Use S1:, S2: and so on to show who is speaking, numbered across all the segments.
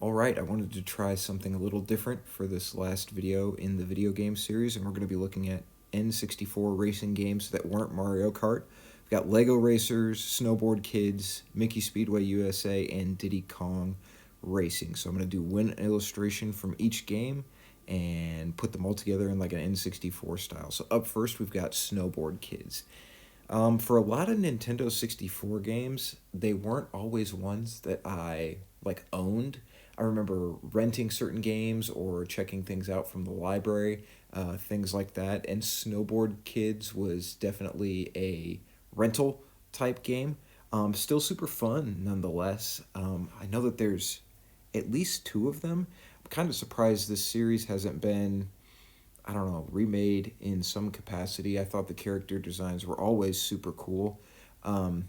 S1: Alright, I wanted to try something a little different for this last video in the video game series, and we're going to be looking at N64 racing games that weren't Mario Kart. We've got Lego Racers, Snowboard Kids, Mickey Speedway USA, and Diddy Kong Racing. So I'm going to do one illustration from each game and put them all together in like an N64 style. So up first, we've got Snowboard Kids. For a lot of Nintendo 64 games, they weren't always ones that I owned. I remember renting certain games or checking things out from the library, things like that. And Snowboard Kids was definitely a rental type game. Still super fun nonetheless. I know that there's at least two of them. I'm kind of surprised this series hasn't been, I don't know, remade in some capacity. I thought the character designs were always super cool. Um,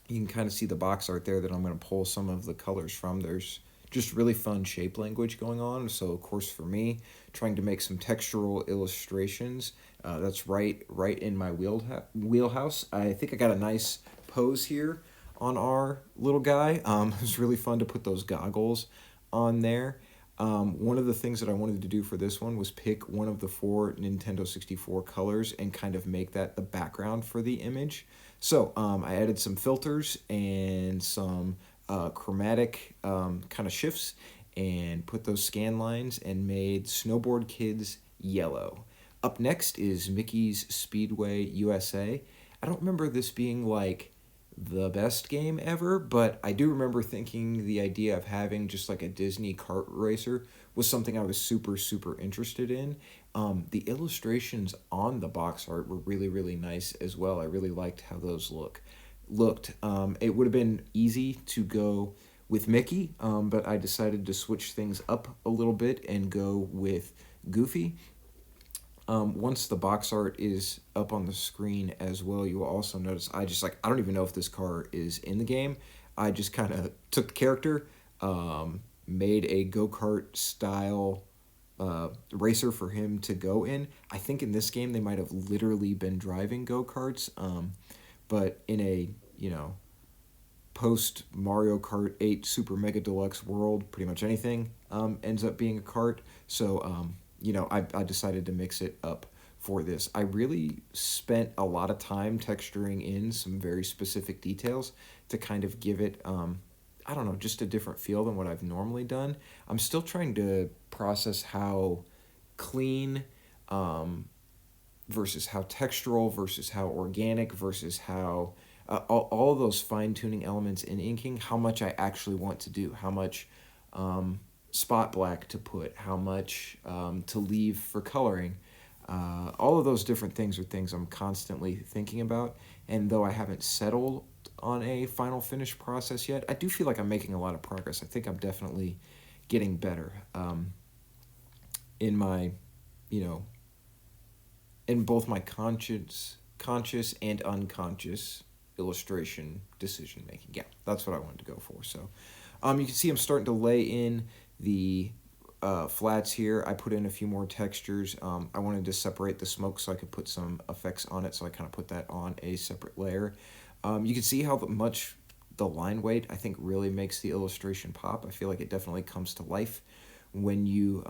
S1: you can kind of see the box art there that I'm going to pull some of the colors from. There's just really fun shape language going on. So, of course, for me, trying to make some textural illustrations, that's right in my wheelhouse. I think I got a nice pose here on our little guy. It was really fun to put those goggles on there. One of the things that I wanted to do for this one was pick one of the four Nintendo 64 colors and kind of make that the background for the image. So I added some filters and some chromatic kind of shifts and put those scan lines and made Snowboard Kids yellow. Up next is Mickey's Speedway USA. I don't remember this being like the best game ever, but I do remember thinking the idea of having just like a Disney kart racer was something I was super interested in. The illustrations on the box art were really nice as well. I really liked how those looked. It would have been easy to go with Mickey, but I decided to switch things up a little bit and go with Goofy. Once the box art is up on the screen as well, you will also notice I don't even know if this car is in the game. I just kind of took the character, made a go-kart style racer for him to go in. I think in this game they might have literally been driving go-karts, but in a, post Mario Kart 8 Super Mega Deluxe world, pretty much anything ends up being a kart. So, I decided to mix it up for this. I really spent a lot of time texturing in some very specific details to kind of give it, I don't know, just a different feel than what I've normally done. I'm still trying to process how clean versus how textural versus how organic versus how all of those fine-tuning elements in inking, how much I actually want to do, how much spot black to put, how much to leave for coloring. All of those different things are things I'm constantly thinking about, and though I haven't settled on a final finish process yet, I do feel like I'm making a lot of progress. I think I'm definitely getting better in my, in both my conscious and unconscious illustration decision making. Yeah, that's what I wanted to go for. So you can see I'm starting to lay in the flats here. I put in a few more textures. I wanted to separate the smoke so I could put some effects on it, so I kind of put that on a separate layer. You can see how much the line weight, I think, really makes the illustration pop. I feel like it definitely comes to life when you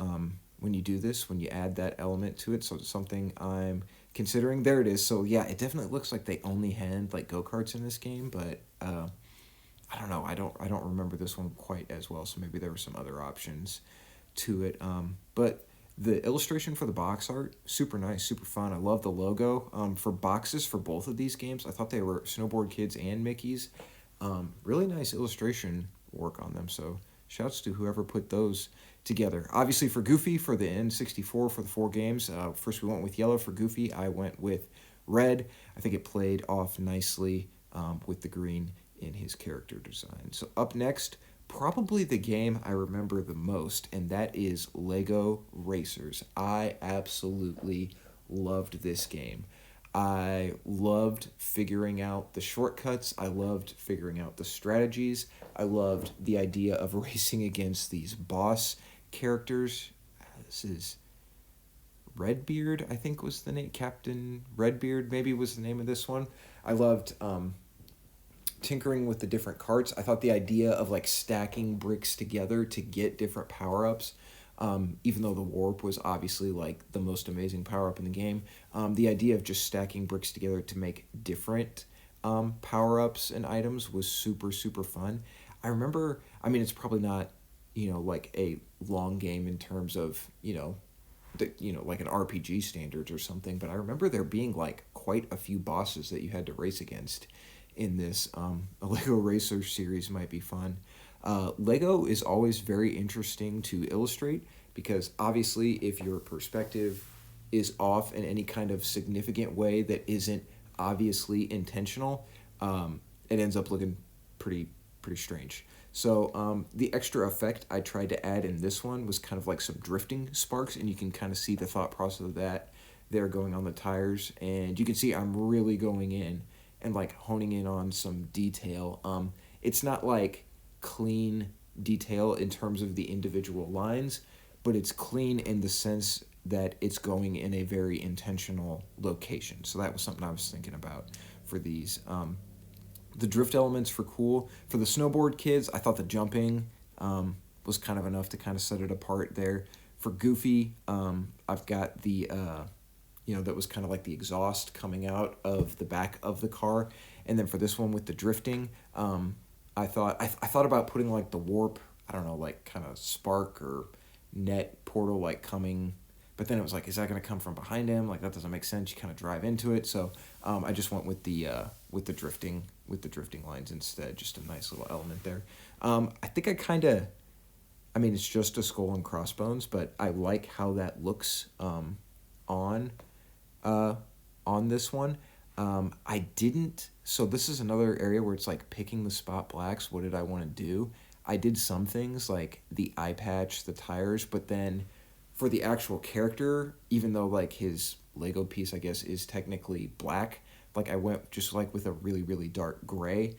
S1: do this, when you add that element to it. So it's something I'm considering. There it is. So yeah, it definitely looks like they only had like go-karts in this game, but I don't know. I don't remember this one quite as well, so maybe there were some other options to it. But the illustration for the box art, super nice, super fun. I love the logo. For boxes for both of these games, I thought they were Snowboard Kids and Mickey's. Really nice illustration work on them, so shouts to whoever put those together. Obviously for Goofy, for the N64, for the four games, first we went with yellow. For Goofy, I went with red. I think it played off nicely with the green in his character design. So up next, probably the game I remember the most, and that is Lego Racers. I absolutely loved this game. I loved figuring out the shortcuts. I loved figuring out the strategies. I loved the idea of racing against these boss characters. This is Redbeard, I think was the name. Captain Redbeard maybe was the name of this one. I loved tinkering with the different carts. I thought the idea of like stacking bricks together to get different power ups, even though the warp was obviously like the most amazing power up in the game, the idea of just stacking bricks together to make different power ups and items was super, super fun. I remember, I mean, it's probably not, like a long game in terms of, like an RPG standards or something, but I remember there being like quite a few bosses that you had to race against in this. A Lego Racer series might be fun. Lego is always very interesting to illustrate because obviously, if your perspective is off in any kind of significant way that isn't obviously intentional, it ends up looking pretty strange. So the extra effect I tried to add in this one was kind of like some drifting sparks, and you can kind of see the thought process of that there going on the tires, and you can see I'm really going in and like honing in on some detail. It's not like clean detail in terms of the individual lines, but it's clean in the sense that it's going in a very intentional location. So that was something I was thinking about for these. The drift elements were cool. For the Snowboard Kids, I thought the jumping was kind of enough to kind of set it apart there. For Goofy, I've got the, that was kind of like the exhaust coming out of the back of the car. And then for this one with the drifting, I thought about putting like the warp, I don't know, like kind of spark or net portal like coming, but then it was like, is that going to come from behind him? Like that doesn't make sense. You kind of drive into it. So I just went with the drifting lines instead. Just a nice little element there. I think I mean, it's just a skull and crossbones, but I like how that looks on this one. So this is another area where it's like picking the spot blacks. What did I want to do? I did some things like the eye patch, the tires, but then for the actual character, even though like his Lego piece, I guess, is technically black, like I went just like with a really, really dark gray.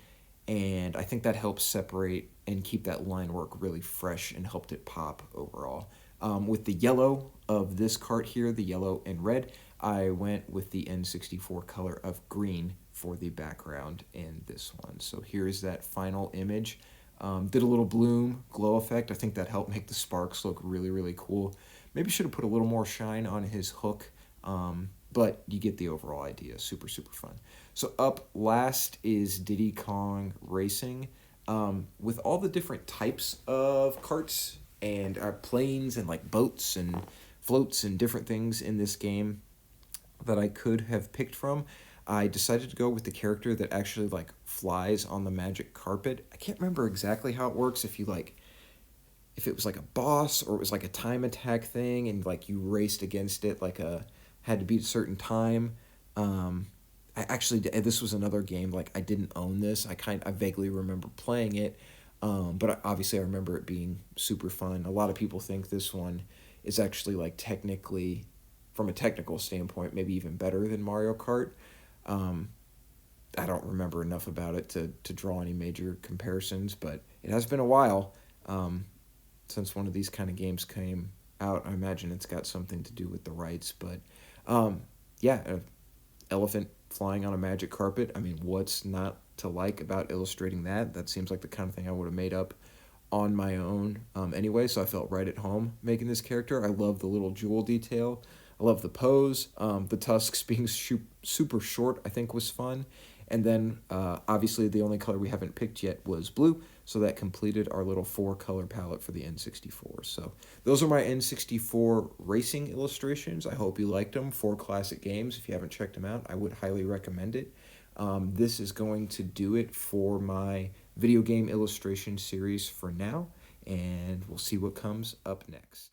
S1: And I think that helps separate and keep that line work really fresh and helped it pop overall. With the yellow of this kart here, the yellow and red, I went with the N64 color of green for the background in this one. So here's that final image. Did a little bloom glow effect. I think that helped make the sparks look really, really cool. Maybe should have put a little more shine on his hook, but you get the overall idea. Super, super fun. So up last is Diddy Kong Racing. With all the different types of karts and planes and like boats and floats and different things in this game that I could have picked from, I decided to go with the character that actually like flies on the magic carpet. I can't remember exactly how it works, if it was like a boss or it was like a time attack thing and like you raced against it like had to beat a certain time. This was another game, like I didn't own this. I vaguely remember playing it, but obviously I remember it being super fun. A lot of people think this one is actually like technically, from a technical standpoint, maybe even better than Mario Kart. I don't remember enough about it to draw any major comparisons, but it has been a while since one of these kind of games came out. I imagine it's got something to do with the rights, but an elephant flying on a magic carpet. I mean, what's not to like about illustrating that? That seems like the kind of thing I would have made up on my own anyway, so I felt right at home making this character. I love the little jewel detail. I love the pose. The tusks being super short, I think, was fun. And then, obviously, the only color we haven't picked yet was blue, so that completed our little 4-color palette for the N64. So those are my N64 Racing illustrations. I hope you liked them. 4 classic games. If you haven't checked them out, I would highly recommend it. This is going to do it for my video game illustration series for now, and we'll see what comes up next.